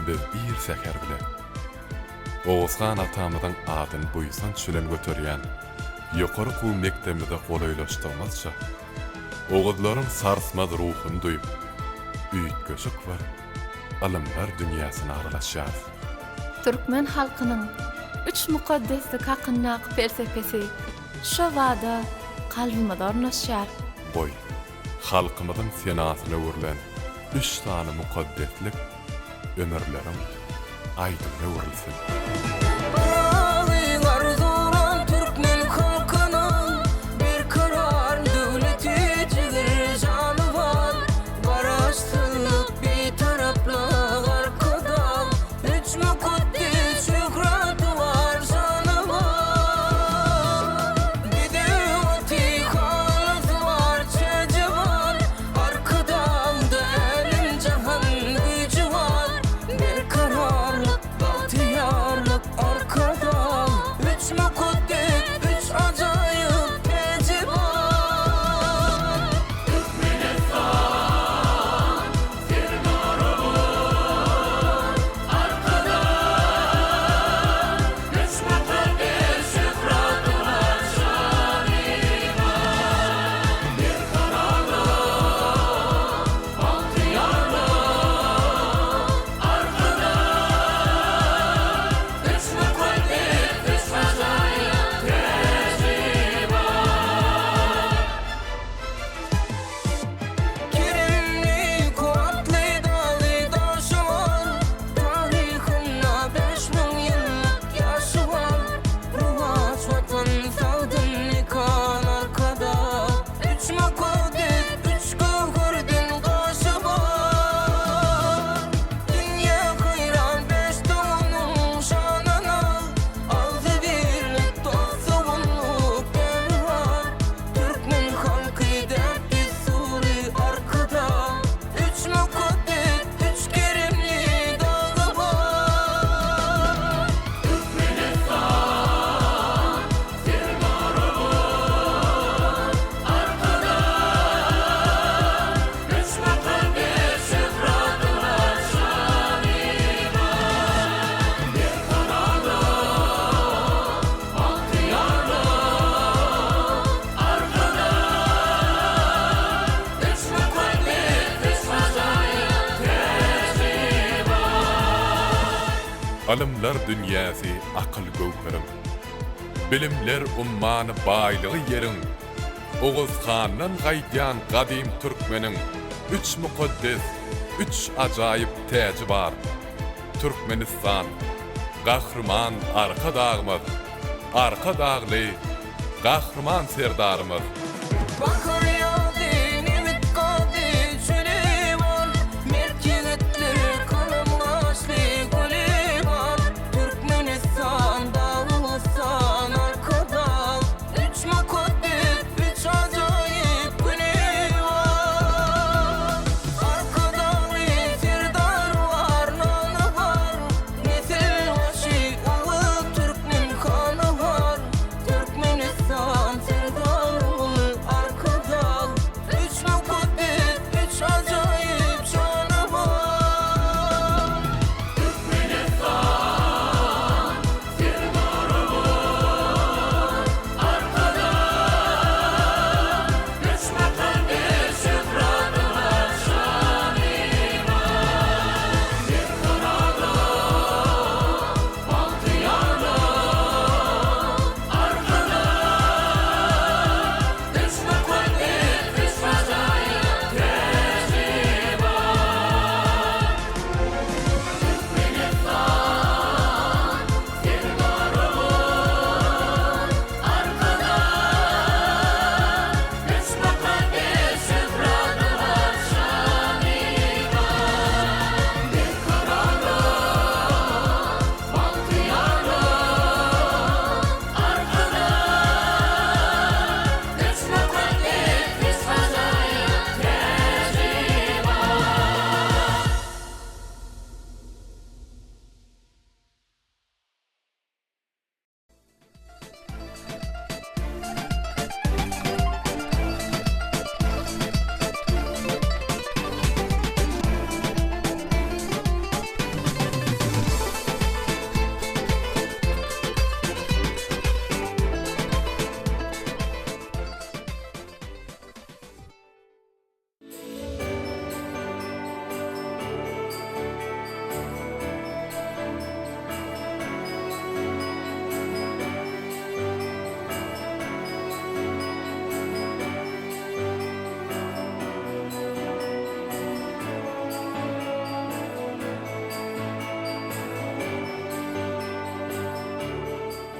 biz bir seher bile Oğuzhan atamyzyň adyny buýsan çülen göterýän ýokary kuw mektebinde golaýlaşdyrmazça oğuzlaryň sarsmaz ruhuny duýup büýük göşük bar alymlar dünýäsyna aralaşýar. Türkmen halkynyň üç mukaddeslik hakynda felsefesi şu wada kalbymyza ornaşýar. Boy, halkymyzyň senatyna werilen 3 tane mukaddeslik ömürleriň aýdyna werilsin. Alımlar dünyasy akyl göwkerim. Bilimler ummany baýlygy ýeriň. Oğuzhandan gaýdýan gadim türkmeniň 3 mukaddes, 3 ajaýyp täji bar. Türkmenistan, gahrman arka dağymyz, arka dağly, gahrman serdarymyz.